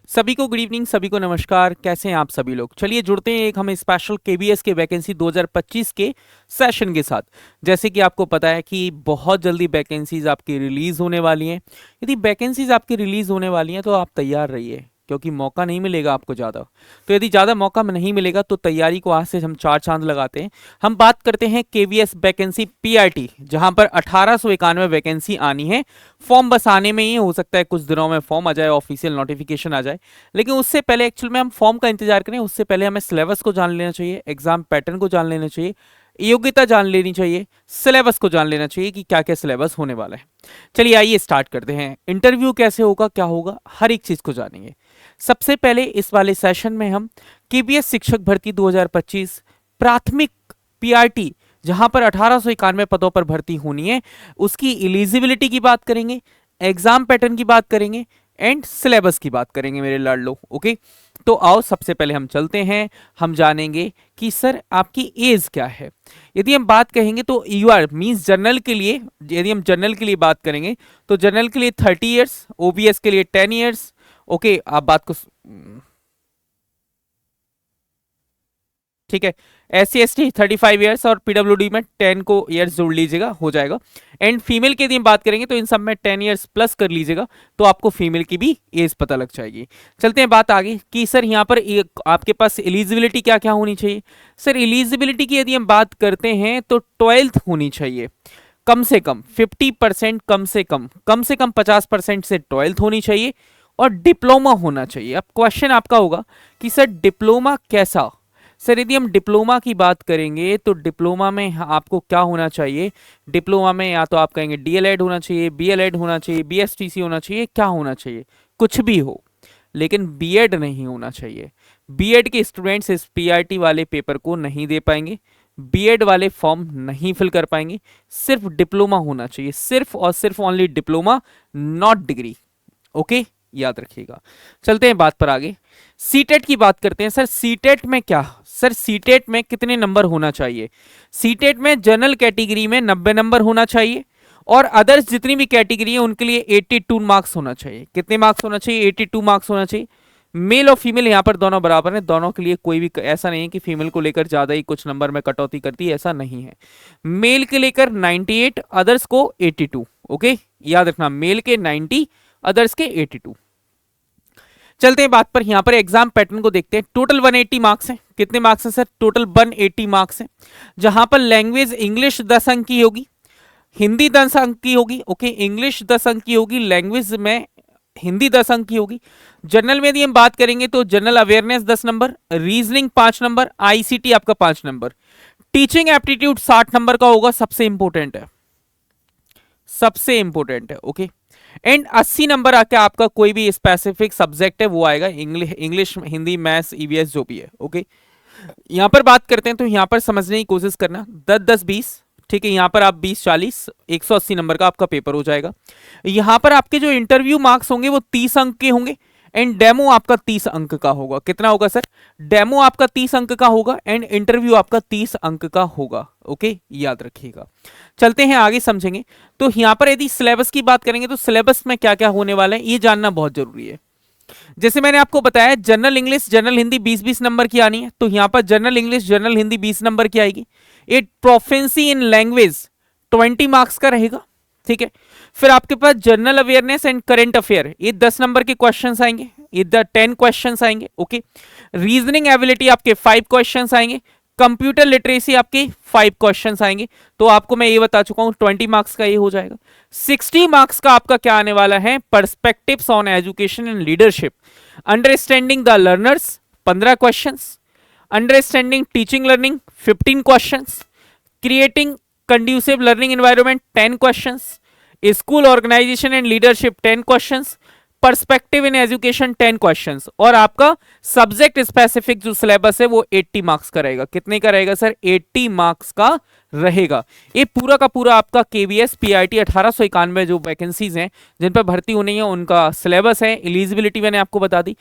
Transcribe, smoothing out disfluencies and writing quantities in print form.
सभी को good evening, सभी को नमस्कार। कैसे हैं आप सभी लोग? चलिए जुड़ते हैं एक हम स्पेशल केबीएस के वैकेंसी 2025 के सेशन के साथ। जैसे कि आपको पता है कि बहुत जल्दी वैकेंसीज आपकी रिलीज होने वाली हैं। यदि वैकेंसीज आपकी रिलीज होने वाली हैं तो आप तैयार रहिए, क्योंकि मौका नहीं मिलेगा आपको ज़्यादा। तो यदि ज़्यादा मौका नहीं मिलेगा तो तैयारी को आज से हम चार चांद लगाते हैं। हम बात करते हैं केवीएस वैकेंसी पीआरटी, जहां पर 1891 वैकेंसी आनी है। फॉर्म बस आने में ही हो सकता है कुछ दिनों में फॉर्म आ जाए, ऑफिशियल नोटिफिकेशन आ जाए। लेकिन उससे पहले एक्चुअल में हम फॉर्म का इंतजार करें, उससे पहले हमें सिलेबस को जान लेना चाहिए, एग्जाम पैटर्न को जान लेना चाहिए, योग्यता जान लेनी चाहिए, सिलेबस को जान लेना चाहिए कि क्या क्या सिलेबस होने वाला है। चलिए आइए स्टार्ट करते हैं। इंटरव्यू कैसे होगा, क्या होगा, हर एक चीज को जानेंगे। सबसे पहले इस वाले सेशन में हम केबीएस शिक्षक भर्ती 2025 प्राथमिक पीआरटी, जहां पर 1891 पदों पर भर्ती होनी है, उसकी एलिजिबिलिटी की बात करेंगे, एग्जाम पैटर्न की बात करेंगे एंड सिलेबस की बात करेंगे मेरे लाडलो। ओके, तो आओ सबसे पहले हम चलते हैं, हम जानेंगे कि सर आपकी एज क्या है। यदि हम बात कहेंगे तो यूआर मींस जनरल के लिए, यदि हम जनरल के लिए बात करेंगे तो जनरल के लिए 30 ईयर्स, ओबीएस के लिए 10 ईयर्स। ओके, आप बात को ठीक है। SC ST 35 ईयर्स और पीडब्ल्यूडी में 10 को ईयर्स जोड़ लीजिएगा, हो जाएगा। एंड फीमेल की यदि हम बात करेंगे तो इन सब में 10 ईयर्स प्लस कर लीजिएगा, तो आपको फीमेल की भी एज पता लग जाएगी। चलते हैं बात आगे कि सर यहाँ पर आपके पास एलिजिबिलिटी क्या क्या होनी चाहिए। सर एलिजिबिलिटी की यदि हम बात करते हैं तो 12th होनी चाहिए, कम से कम 50%, कम से कम 50% से 12th होनी चाहिए, और डिप्लोमा होना चाहिए। अब क्वेश्चन आपका होगा कि सर डिप्लोमा कैसा। सर यदि हम डिप्लोमा की बात करेंगे तो डिप्लोमा में आपको क्या होना चाहिए। डिप्लोमा में या तो आप कहेंगे डीएलएड होना चाहिए, बीएलएड होना चाहिए, बीएसटीसी होना चाहिए, क्या होना चाहिए, कुछ भी हो, लेकिन बीएड नहीं होना चाहिए। बीएड के स्टूडेंट्स इस पीआरटी वाले पेपर को नहीं दे पाएंगे, बीएड वाले फॉर्म नहीं फिल कर पाएंगे। सिर्फ डिप्लोमा होना चाहिए, सिर्फ और सिर्फ only diploma, not degree. Okay, याद रखिएगा। चलते हैं बात पर आगे, सीटेट की बात करते हैं। सर सीटेट में क्या, सर सीटेट में कितने नंबर होना चाहिए। सीटेट में जनरल कैटेगरी में 90 नंबर होना चाहिए, और अदर्स जितनी भी कैटेगरी है उनके लिए 82 मार्क्स होना चाहिए। कितने मार्क्स होना चाहिए? 82 मार्क्स होना चाहिए। मेल और फीमेल यहाँ पर दोनों बराबर हैं, दोनों के लिए कोई भी ऐसा नहीं है कि फीमेल को लेकर ज्यादा ही कुछ नंबर में कटौती करती है, ऐसा नहीं है। मेल के लेकर 98, अदर्स को 82। ओके, याद रखना, मेल के 90, अदर्स के 82। चलते हैं बात पर, यहां पर एग्जाम पैटर्न को देखते हैं। टोटल 180 मार्क्स हैं। कितने मार्क्स हैं सर? टोटल 180 मार्क्स हैं, जहां पर लैंग्वेज इंग्लिश 10 अंक की होगी, हिंदी 10 अंक की होगी। ओके, इंग्लिश 10 अंक की होगी, लैंग्वेज में हिंदी 10 अंक की होगी। जनरल में यदि हम बात करेंगे तो general awareness 10 number, reasoning 5 number, ICT आपका 5 नंबर, टीचिंग एप्टीट्यूड 60 नंबर का होगा, सबसे इंपॉर्टेंट है, सबसे इंपॉर्टेंट है। ओके, एंड 80 नंबर आके आपका कोई भी स्पेसिफिक सब्जेक्ट है वो आएगा, इंग्लिश, हिंदी, मैथ्स, ईवीएस जो भी है। ओके, यहां पर बात करते हैं तो यहां पर समझने की कोशिश करना, 10-10-20, ठीक है। यहां पर आप 20-40, 180 नंबर का आपका पेपर हो जाएगा। यहां पर आपके जो इंटरव्यू मार्क्स होंगे वो 30 अंक के होंगे, एंड डेमो आपका 30 अंक का होगा। कितना होगा सर? डेमो आपका 30 अंक का होगा, एंड इंटरव्यू आपका 30 अंक का होगा। ओके, याद रखिएगा। चलते हैं आगे, समझेंगे। तो यहां पर यदि सिलेबस की बात करेंगे तो सिलेबस में क्या क्या होने वाला है ये जानना बहुत जरूरी है। जैसे मैंने आपको बताया, general English, general Hindi 20-20 number की आनी है, तो यहां पर general English, general Hindi 20 number की आएगी। ये प्रोफिशिएंसी इन लैंग्वेज 20 मार्क्स का रहेगा, ठीक है। फिर आपके पास general awareness and current affair, ये 10 नंबर के क्वेश्चंस आएंगे, ये 10 क्वेश्चंस आएंगे। ओके, रीजनिंग एबिलिटी आपके 5 क्वेश्चंस आएंगे, कंप्यूटर लिटरेसी आपके 5 क्वेश्चंस आएंगे। तो आपको मैं ये बता चुका हूं 20 मार्क्स का ये हो जाएगा। 60 मार्क्स का आपका क्या आने वाला है? Perspectives on education and leadership, understanding the learners 15 questions, understanding teaching learning 15 questions, creating conducive learning environment 10 questions, school organisation and leadership 10 questions, perspective in education 10 questions, और आपका सब्जेक्ट स्पेसिफिक जो सिलेबस है वो 80 मार्क्स का रहेगा। कितने का रहेगा सर? 80 मार्क्स का रहेगा। ये पूरा का पूरा आपका केवीएस पीआरटी 1891 जो वैकेंसीज हैं जिन पर भर्ती होनी है उनका सिलेबस है। एलिजिबिलिटी मैंने आपको बता दी।